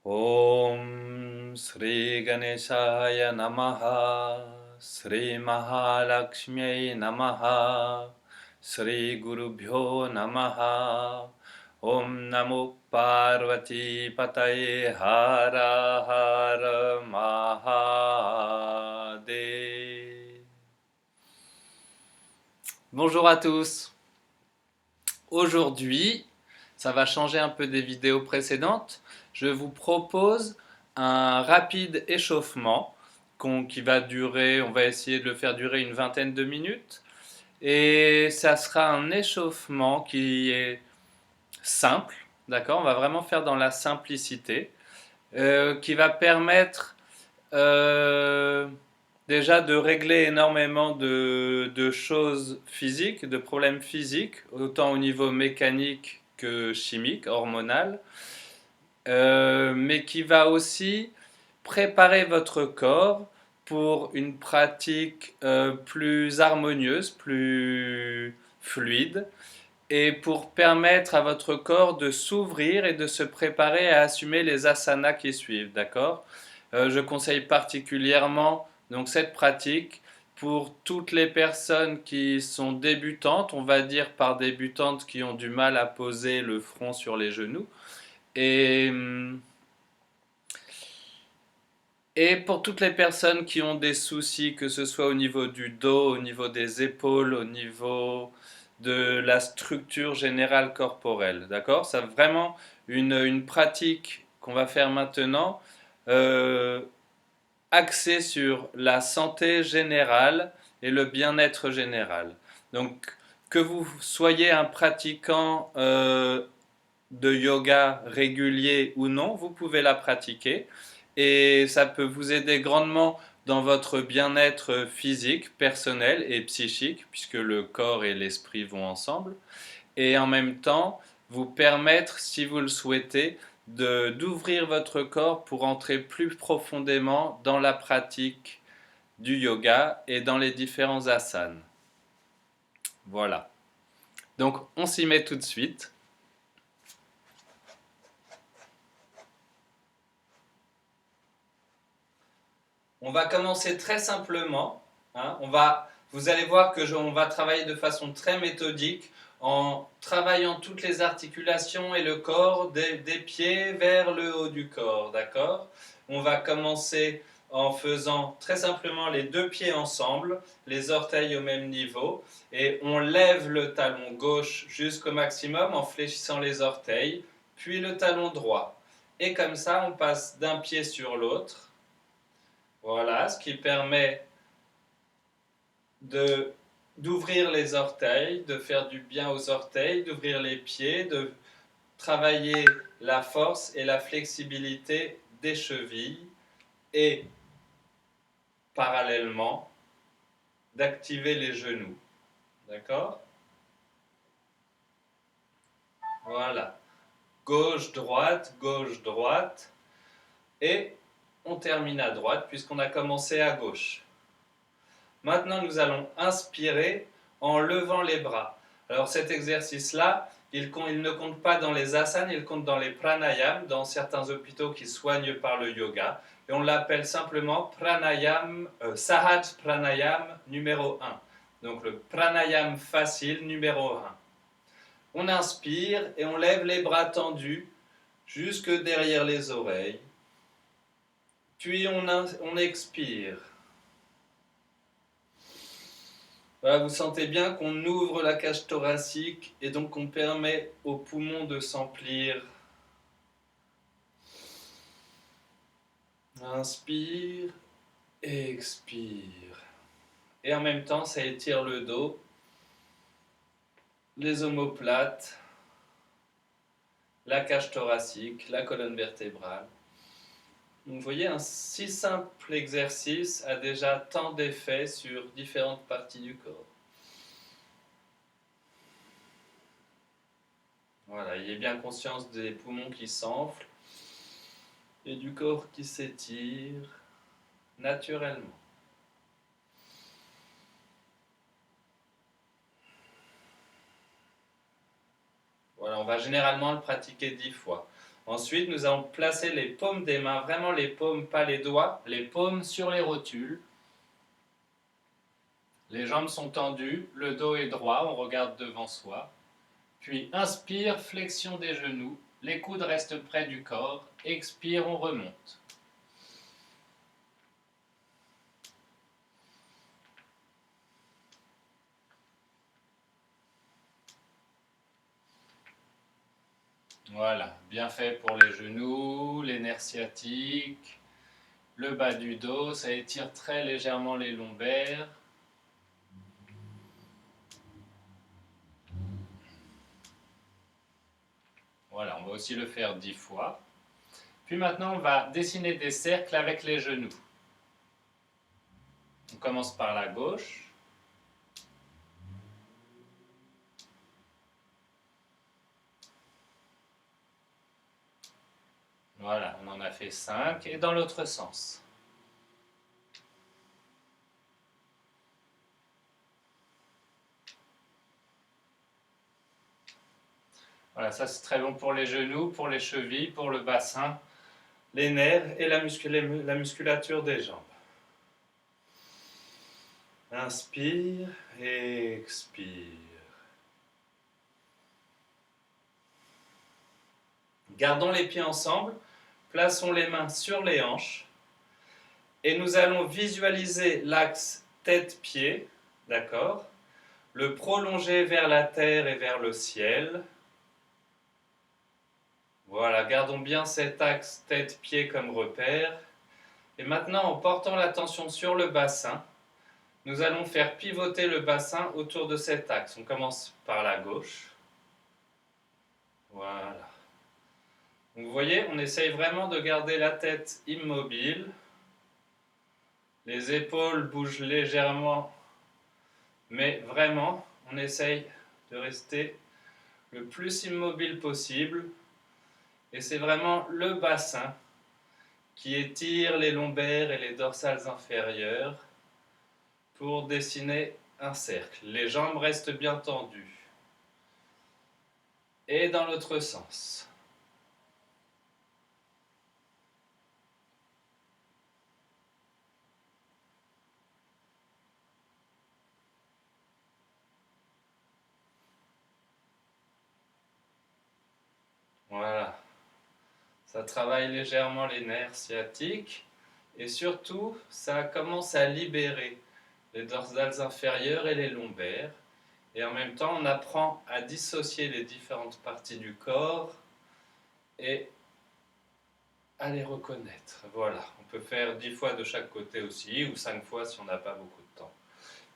Om Sri Ganeshaya Namaha Sri Mahalakshmi Namaha Sri Gurubhyo Namaha Om Namo Parvati Pataye Hara Hara Mahadev. Bonjour à tous. Aujourd'hui, ça va changer un peu des vidéos précédentes. Je vous propose un rapide échauffement qui va durer, on va essayer de le faire durer une vingtaine de minutes. Et ça sera un échauffement qui est simple, d'accord? On va vraiment faire dans la simplicité, qui va permettre déjà de régler énormément de choses physiques, de problèmes physiques, autant au niveau mécanique que chimique, hormonal, mais qui va aussi préparer votre corps pour une pratique plus harmonieuse, plus fluide, et pour permettre à votre corps de s'ouvrir et de se préparer à assumer les asanas qui suivent, d'accord? Je conseille particulièrement donc cette pratique pour toutes les personnes qui sont débutantes, on va dire par débutantes qui ont du mal à poser le front sur les genoux, et, et pour toutes les personnes qui ont des soucis, que ce soit au niveau du dos, au niveau des épaules, au niveau de la structure générale corporelle, d'accord? C'est vraiment une pratique qu'on va faire maintenant, euh, axée sur la santé générale et le bien-être général. Donc, que vous soyez un pratiquant de yoga régulier ou non, vous pouvez la pratiquer et ça peut vous aider grandement dans votre bien-être physique, personnel et psychique, puisque le corps et l'esprit vont ensemble, et en même temps vous permettre, si vous le souhaitez, d'ouvrir votre corps pour entrer plus profondément dans la pratique du yoga et dans les différents asanas. Voilà. Donc on s'y met tout de suite. On va commencer très simplement. Hein, vous allez voir que on va travailler de façon très méthodique en travaillant toutes les articulations et le corps des pieds vers le haut du corps, d'accord? On va commencer en faisant très simplement les deux pieds ensemble, les orteils au même niveau, et on lève le talon gauche jusqu'au maximum en fléchissant les orteils, puis le talon droit. Et comme ça, on passe d'un pied sur l'autre. Voilà, ce qui permet d'ouvrir les orteils, de faire du bien aux orteils, d'ouvrir les pieds, de travailler la force et la flexibilité des chevilles et parallèlement d'activer les genoux. D'accord? Voilà. Gauche, droite et on termine à droite puisqu'on a commencé à gauche. Maintenant, nous allons inspirer en levant les bras. Alors cet exercice-là, il ne compte pas dans les asanas, il compte dans les pranayams, dans certains hôpitaux qui soignent par le yoga. Et on l'appelle simplement pranayam, Sahaj Pranayam numéro 1. Donc le pranayam facile numéro 1. On inspire et on lève les bras tendus jusque derrière les oreilles. Puis on expire. Voilà, vous sentez bien qu'on ouvre la cage thoracique et donc on permet aux poumons de s'emplir. Inspire, expire. Et en même temps, ça étire le dos, les omoplates, la cage thoracique, la colonne vertébrale. Donc vous voyez, un si simple exercice a déjà tant d'effets sur différentes parties du corps. Voilà, ayez bien conscience des poumons qui s'enflent et du corps qui s'étire naturellement. Voilà, on va généralement le pratiquer 10 fois. Ensuite, nous allons placer les paumes des mains, vraiment les paumes, pas les doigts, les paumes sur les rotules. Les jambes sont tendues, le dos est droit, on regarde devant soi. Puis inspire, flexion des genoux, les coudes restent près du corps. Expire, on remonte. Voilà, bien fait pour les genoux, les nerfs sciatiques, le bas du dos, ça étire très légèrement les lombaires. Voilà, on va aussi le faire 10 fois. Puis maintenant, on va dessiner des cercles avec les genoux. On commence par la gauche. Voilà, on en a fait 5. Et dans l'autre sens. Voilà, ça c'est très bon pour les genoux, pour les chevilles, pour le bassin, les nerfs et la musculature des jambes. Inspire, expire. Gardons les pieds ensemble, plaçons les mains sur les hanches et nous allons visualiser l'axe tête-pied, d'accord? Le prolonger vers la terre et vers le ciel. Voilà, gardons bien cet axe tête-pied comme repère. Et maintenant, en portant l'attention sur le bassin, nous allons faire pivoter le bassin autour de cet axe. On commence par la gauche. Voilà. Donc, vous voyez, on essaye vraiment de garder la tête immobile. Les épaules bougent légèrement, mais vraiment, on essaye de rester le plus immobile possible. Et c'est vraiment le bassin qui étire les lombaires et les dorsales inférieures pour dessiner un cercle. Les jambes restent bien tendues. Et dans l'autre sens. Voilà. Ça travaille légèrement les nerfs sciatiques et surtout, ça commence à libérer les dorsales inférieures et les lombaires. Et en même temps, on apprend à dissocier les différentes parties du corps et à les reconnaître. Voilà, on peut faire 10 fois de chaque côté aussi, ou 5 fois si on n'a pas beaucoup de temps.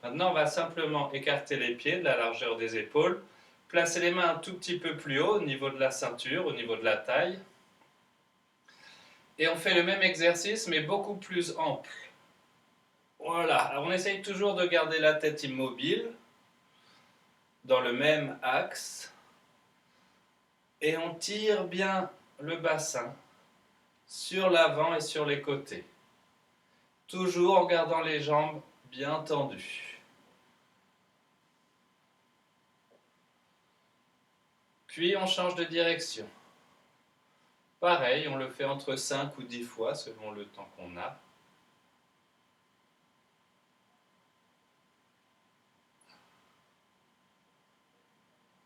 Maintenant, on va simplement écarter les pieds de la largeur des épaules, placer les mains un tout petit peu plus haut au niveau de la ceinture, au niveau de la taille. Et on fait le même exercice, mais beaucoup plus ample. Voilà, alors on essaye toujours de garder la tête immobile, dans le même axe, et on tire bien le bassin sur l'avant et sur les côtés. Toujours en gardant les jambes bien tendues. Puis on change de direction. Pareil, on le fait entre 5 ou 10 fois selon le temps qu'on a.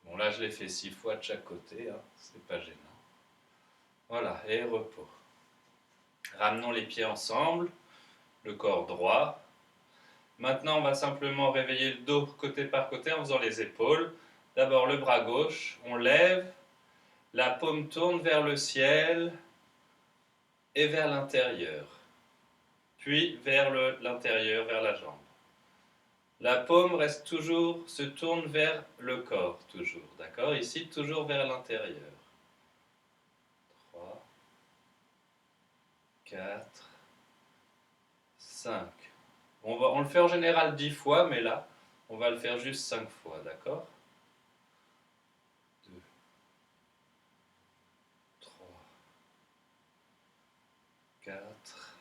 Bon, là je l'ai fait 6 fois de chaque côté, hein, c'est pas gênant. Voilà, et repos. Ramenons les pieds ensemble, le corps droit. Maintenant, on va simplement réveiller le dos côté par côté en faisant les épaules. D'abord le bras gauche, on lève, la paume tourne vers le ciel et vers l'intérieur. Puis vers l'intérieur, vers la jambe. La paume reste toujours, se tourne vers le corps, toujours. D'accord? Ici, toujours vers l'intérieur. 3, 4, 5. On le fait en général 10 fois, mais là, on va le faire juste 5 fois, d'accord? 2, 3, 4,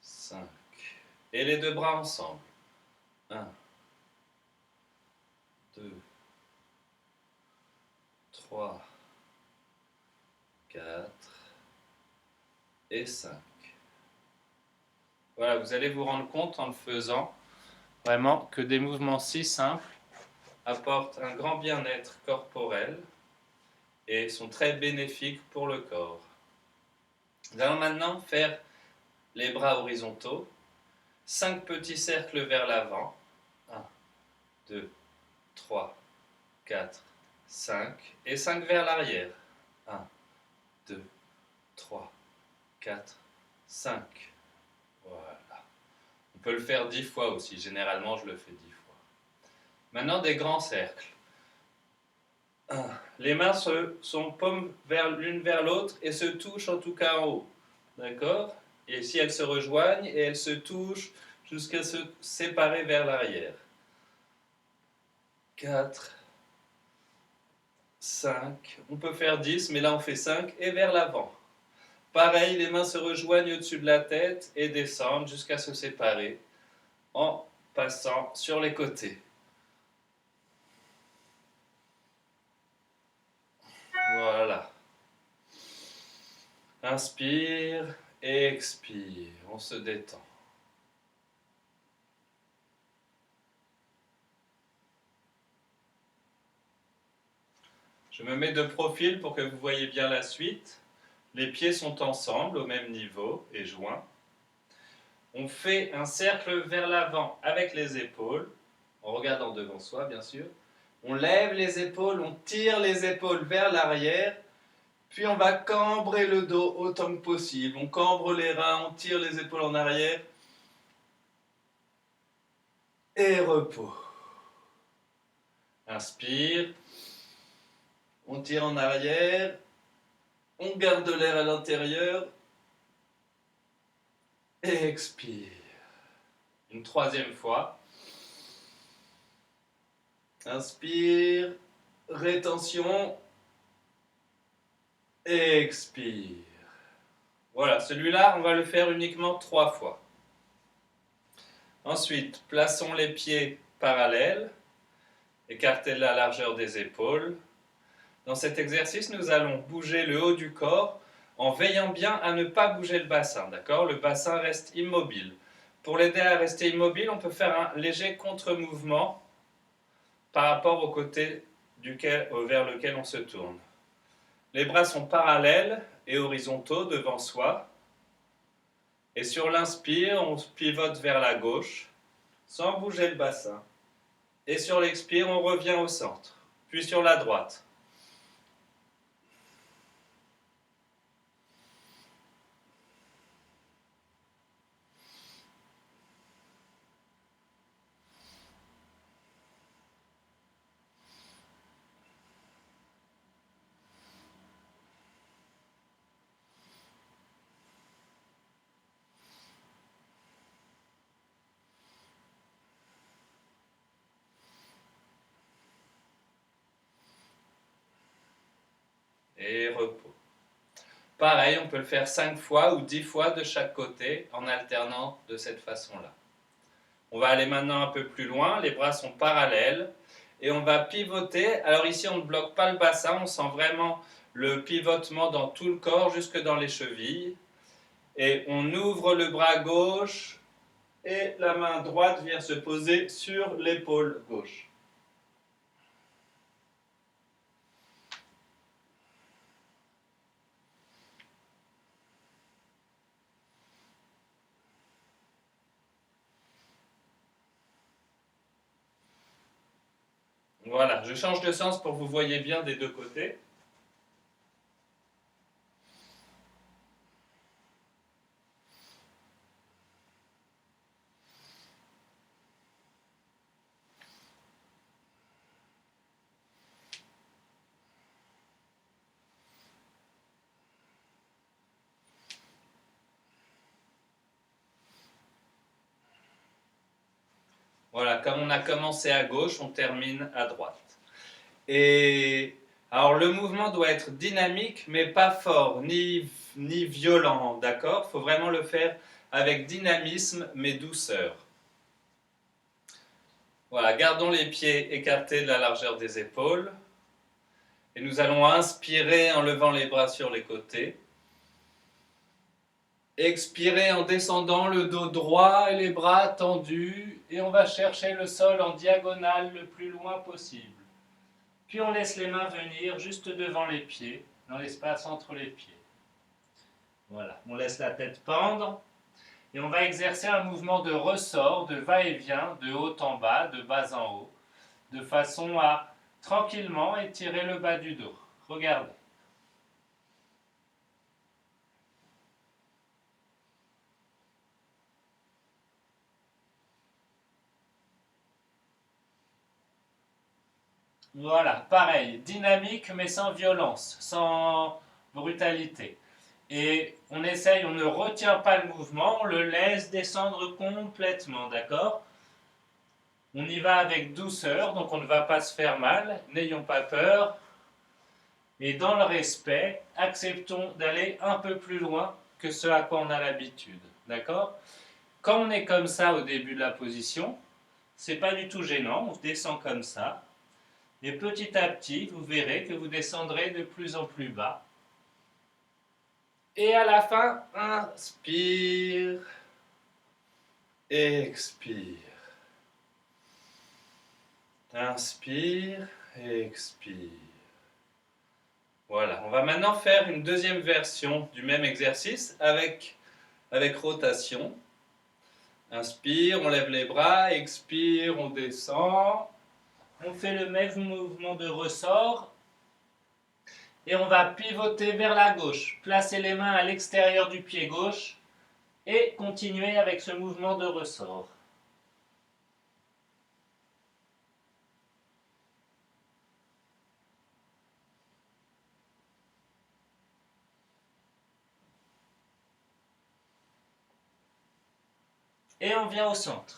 5. Et les deux bras ensemble. 1, 2, 3, 4 et 5. Voilà, vous allez vous rendre compte en le faisant, vraiment, que des mouvements si simples apportent un grand bien-être corporel et sont très bénéfiques pour le corps. Nous allons maintenant faire les bras horizontaux, 5 petits cercles vers l'avant, 1, 2, 3, 4, 5, et 5 vers l'arrière, 1, 2, 3, 4, 5. Voilà. On peut le faire 10 fois aussi, généralement je le fais 10 fois. Maintenant des grands cercles. 1. Les mains sont paumes l'une vers l'autre et se touchent en tout cas en haut. D'accord? Et ici elles se rejoignent et elles se touchent jusqu'à se séparer vers l'arrière. 4, 5, on peut faire 10, mais là on fait 5 et vers l'avant. Pareil, les mains se rejoignent au-dessus de la tête et descendent jusqu'à se séparer en passant sur les côtés. Voilà. Inspire et expire, on se détend. Je me mets de profil pour que vous voyez bien la suite. Les pieds sont ensemble au même niveau et joints. On fait un cercle vers l'avant avec les épaules, en regardant devant soi bien sûr. On lève les épaules, on tire les épaules vers l'arrière, puis on va cambrer le dos autant que possible. On cambre les reins, on tire les épaules en arrière et repos. Inspire, on tire en arrière, on garde l'air à l'intérieur et expire. Une troisième fois. Inspire, rétention, expire. Voilà, celui-là, on va le faire uniquement 3 fois. Ensuite, plaçons les pieds parallèles, écartez la largeur des épaules. Dans cet exercice, nous allons bouger le haut du corps en veillant bien à ne pas bouger le bassin, d'accord? Le bassin reste immobile. Pour l'aider à rester immobile, on peut faire un léger contre-mouvement par rapport au côté vers lequel on se tourne. Les bras sont parallèles et horizontaux devant soi. Et sur l'inspire, on pivote vers la gauche, sans bouger le bassin. Et sur l'expire, on revient au centre, puis sur la droite. Et repos. Pareil, on peut le faire 5 fois ou 10 fois de chaque côté en alternant de cette façon-là. On va aller maintenant un peu plus loin, les bras sont parallèles et on va pivoter. Alors ici, on ne bloque pas le bassin, on sent vraiment le pivotement dans tout le corps, jusque dans les chevilles. Et on ouvre le bras gauche et la main droite vient se poser sur l'épaule gauche. Voilà, je change de sens pour que vous voyez bien des deux côtés. Voilà, comme on a commencé à gauche, on termine à droite. Et alors le mouvement doit être dynamique, mais pas fort, ni violent, d'accord? Il faut vraiment le faire avec dynamisme, mais douceur. Voilà, gardons les pieds écartés de la largeur des épaules. Et nous allons inspirer en levant les bras sur les côtés. Expirer en descendant le dos droit et les bras tendus. Et on va chercher le sol en diagonale le plus loin possible. Puis on laisse les mains venir juste devant les pieds, dans l'espace entre les pieds. Voilà, on laisse la tête pendre. Et on va exercer un mouvement de ressort, de va-et-vient, de haut en bas, de bas en haut, de façon à tranquillement étirer le bas du dos. Regardez. Voilà, pareil, dynamique mais sans violence, sans brutalité. Et on essaye, on ne retient pas le mouvement, on le laisse descendre complètement, d'accord? On y va avec douceur, donc on ne va pas se faire mal, n'ayons pas peur. Et dans le respect, acceptons d'aller un peu plus loin que ce à quoi on a l'habitude, d'accord? Quand on est comme ça au début de la position, c'est pas du tout gênant, on descend comme ça. Et petit à petit, vous verrez que vous descendrez de plus en plus bas. Et à la fin, inspire, expire. Inspire, expire. Voilà, on va maintenant faire une deuxième version du même exercice avec rotation. Inspire, on lève les bras, expire, on descend. On fait le même mouvement de ressort et on va pivoter vers la gauche. Placer les mains à l'extérieur du pied gauche et continuer avec ce mouvement de ressort. Et on vient au centre.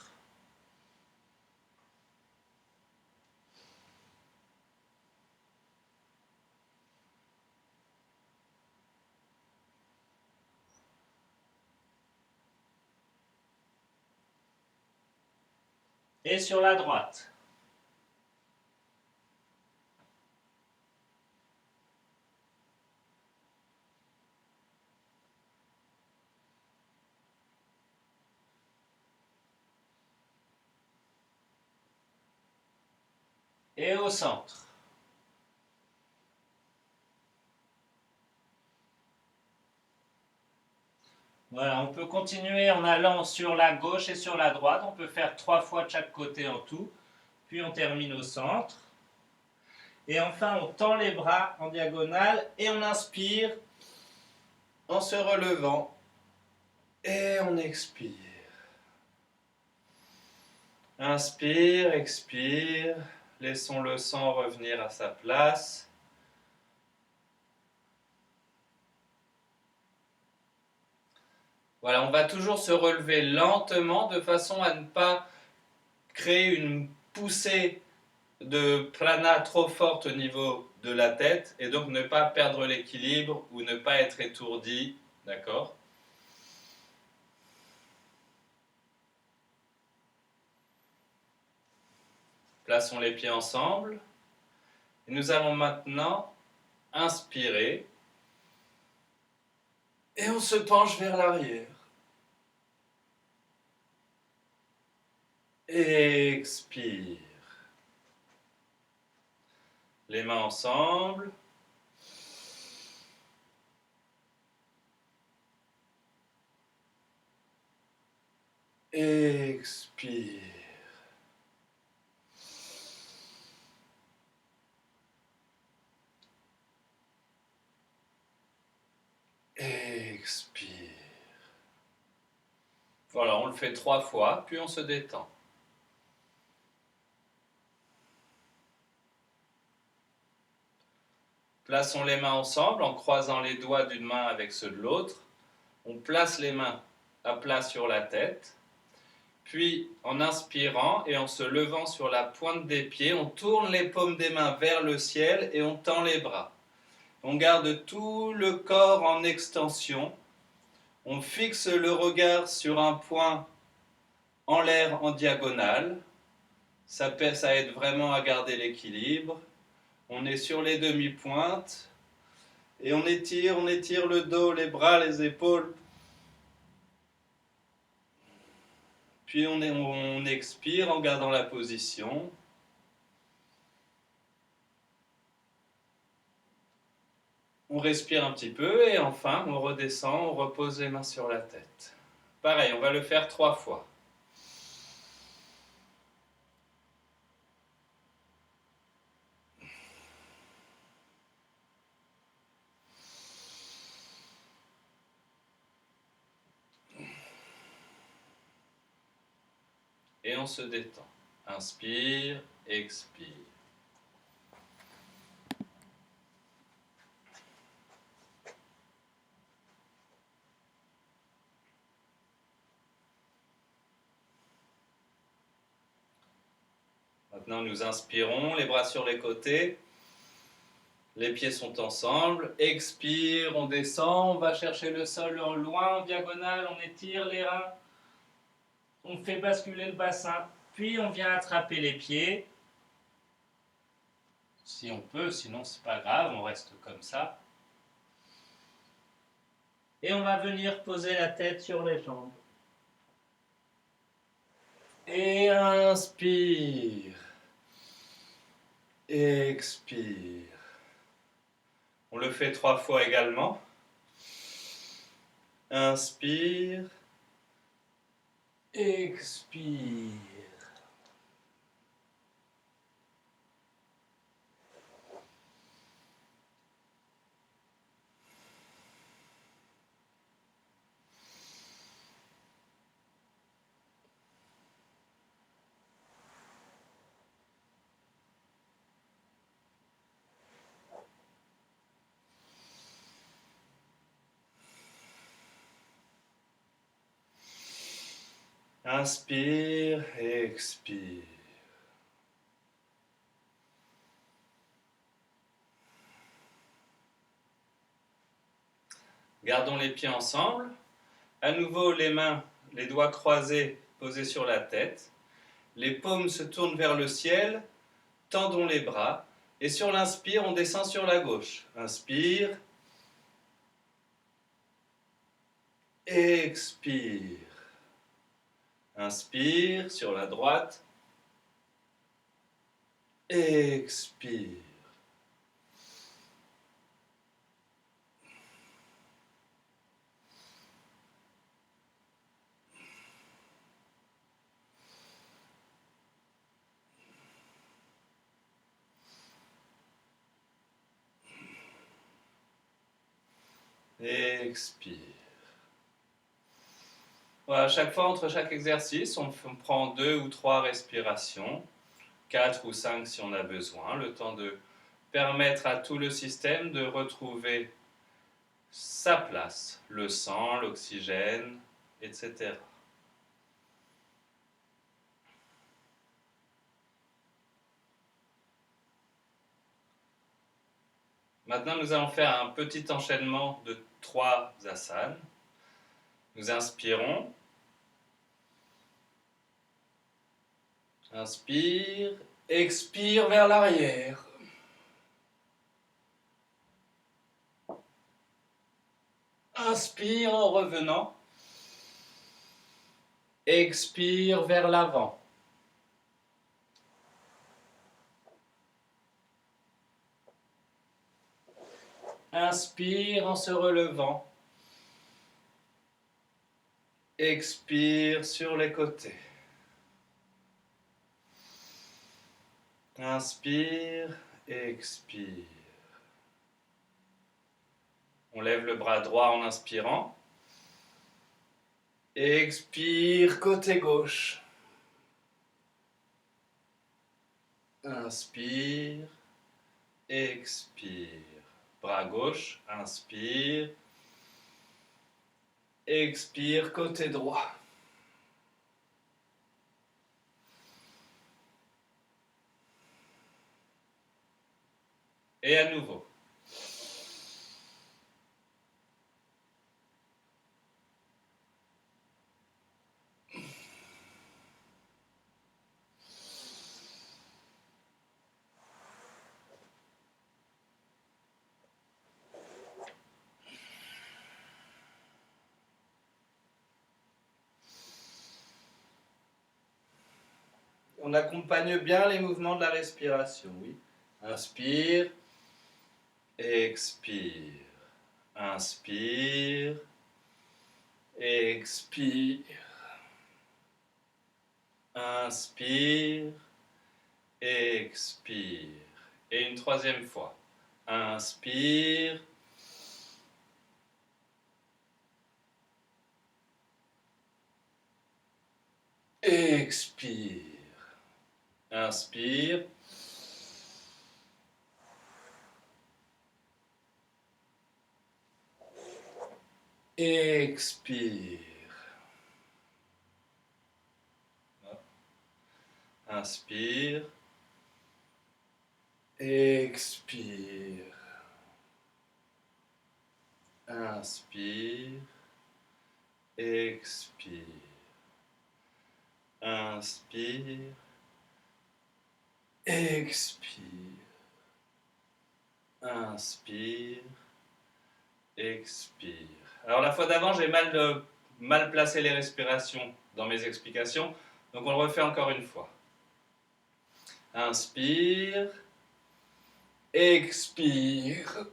Et sur la droite. Et au centre. Voilà, on peut continuer en allant sur la gauche et sur la droite. On peut faire 3 fois de chaque côté en tout. Puis on termine au centre. Et enfin, on tend les bras en diagonale et on inspire en se relevant. Et on expire. Inspire, expire. Laissons le sang revenir à sa place. Voilà, on va toujours se relever lentement de façon à ne pas créer une poussée de prana trop forte au niveau de la tête et donc ne pas perdre l'équilibre ou ne pas être étourdi, d'accord? Plaçons les pieds ensemble. Et nous allons maintenant inspirer et on se penche vers l'arrière. Expire. Les mains ensemble. Expire. Expire. Voilà, on le fait 3 fois, puis on se détend. Plaçons les mains ensemble en croisant les doigts d'une main avec ceux de l'autre. On place les mains à plat sur la tête. Puis, en inspirant et en se levant sur la pointe des pieds, on tourne les paumes des mains vers le ciel et on tend les bras. On garde tout le corps en extension. On fixe le regard sur un point en l'air en diagonale. Ça aide vraiment à garder l'équilibre. On est sur les demi-pointes. Et on étire le dos, les bras, les épaules. Puis on expire en gardant la position. On respire un petit peu et enfin on redescend, on repose les mains sur la tête. Pareil, on va le faire 3 fois. Et on se détend. Inspire, expire. Maintenant, nous inspirons, les bras sur les côtés. Les pieds sont ensemble. Expire, on descend, on va chercher le sol en loin, en diagonale, on étire les reins. On fait basculer le bassin. Puis on vient attraper les pieds. Si on peut, sinon c'est pas grave, on reste comme ça. Et on va venir poser la tête sur les jambes. Et inspire. Expire. On le fait 3 fois également. Inspire. Expire. Inspire, expire. Gardons les pieds ensemble. À nouveau, les mains, les doigts croisés posés sur la tête. Les paumes se tournent vers le ciel. Tendons les bras. Et sur l'inspire, on descend sur la gauche. Inspire. Expire. Inspire sur la droite. Expire. Expire. Voilà, chaque fois, entre chaque exercice, on prend 2 ou 3 respirations, 4 ou 5 si on a besoin, le temps de permettre à tout le système de retrouver sa place, le sang, l'oxygène, etc. Maintenant, nous allons faire un petit enchaînement de 3 asanas. Nous inspirons. Inspire, expire vers l'arrière. Inspire en revenant. Expire vers l'avant. Inspire en se relevant. Expire sur les côtés. Inspire, expire. On lève le bras droit en inspirant. Expire, côté gauche. Inspire, expire. Bras gauche, inspire. Expire, côté droit. Et à nouveau. On accompagne bien les mouvements de la respiration, oui. Inspire, expire. Inspire, expire. Inspire, expire. Et une troisième fois. Inspire. Expire. Inspire. Expire. Inspire. Expire. Inspire. Expire. Inspire. Expire. Inspire. Expire. Alors la fois d'avant, j'ai mal placé les respirations dans mes explications, donc on le refait encore une fois. Inspire. Expire.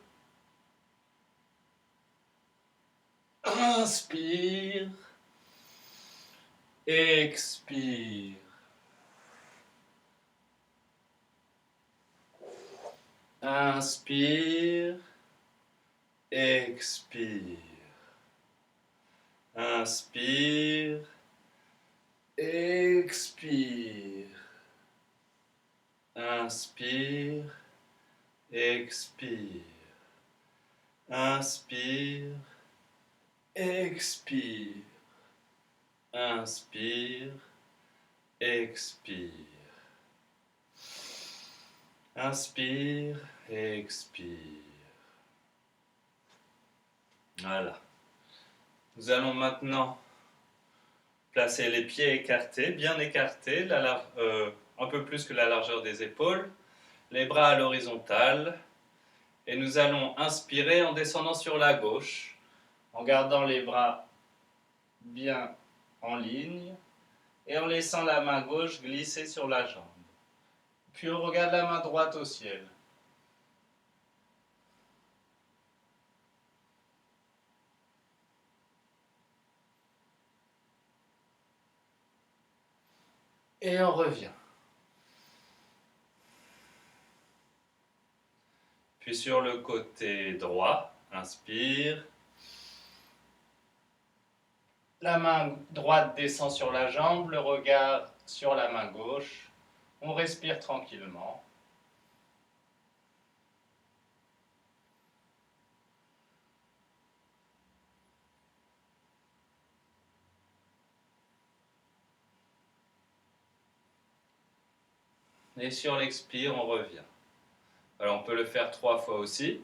Inspire. Expire. Inspire. Expire. Inspire. Expire. Inspire. Expire. Inspire. Expire. Inspire. Expire. Inspire. Expire. Voilà. Nous allons maintenant placer les pieds écartés, bien écartés, un peu plus que la largeur des épaules, les bras à l'horizontale, et nous allons inspirer en descendant sur la gauche, en gardant les bras bien en ligne, et en laissant la main gauche glisser sur la jambe. Puis on regarde la main droite au ciel. Et on revient. Puis sur le côté droit, inspire. La main droite descend sur la jambe, le regard sur la main gauche. On respire tranquillement. Et sur l'expire, on revient. Alors on peut le faire 3 fois aussi.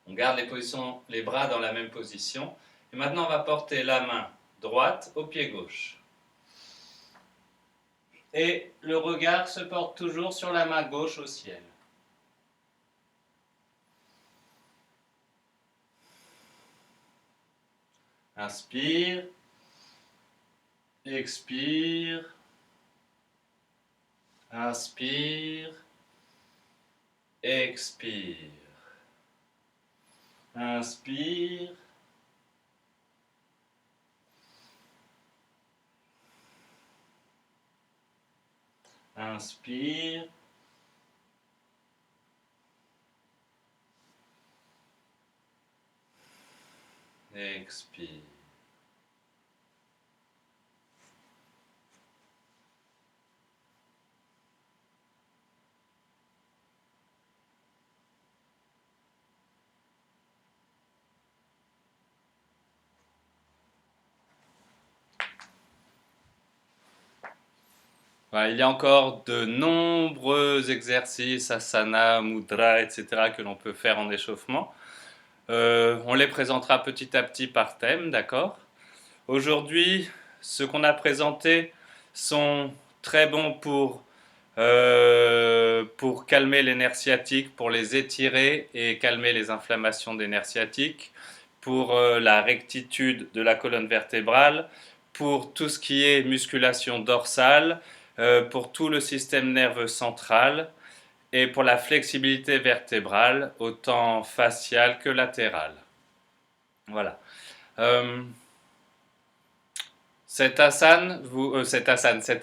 On garde les bras dans la même position. Et maintenant, on va porter la main droite au pied gauche. Et le regard se porte toujours sur la main gauche au ciel. Inspire. Expire. Inspire. Expire. Inspire. Inspire. Expire. Voilà, il y a encore de nombreux exercices, asana, mudra, etc. que l'on peut faire en échauffement. On les présentera petit à petit par thème, d'accord? Aujourd'hui, ce qu'on a présenté sont très bons pour calmer les nerfs sciatiques, pour les étirer et calmer les inflammations des nerfs sciatiques, pour la rectitude de la colonne vertébrale, pour tout ce qui est musculation dorsale, pour tout le système nerveux central et pour la flexibilité vertébrale, autant faciale que latérale. Voilà. Euh, cet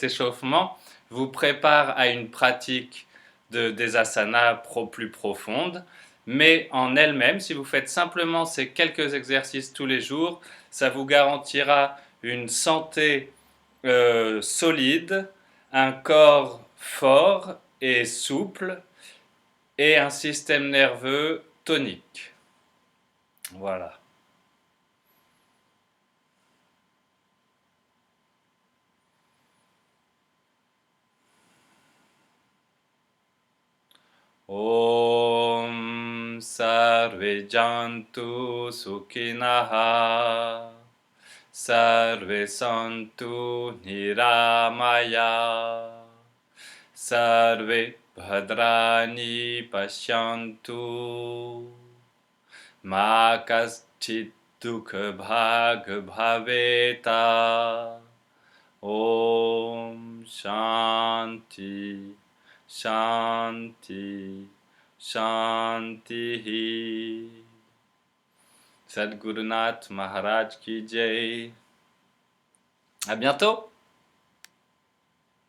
échauffement vous prépare à une pratique des asanas plus profonde, mais en elle-même, si vous faites simplement ces quelques exercices tous les jours, ça vous garantira une santé solide, un corps fort et souple, et un système nerveux tonique. Voilà. Om Sarve Jantu Sukhinaha Sarve Santu Niramaya Sarve Bhadrani Pashyantu Ma Kaschit Dukha Bhag Bhaveta Om Shanti Shanti Shanti. Sadhgurunath Maharaj ki jai. À bientôt.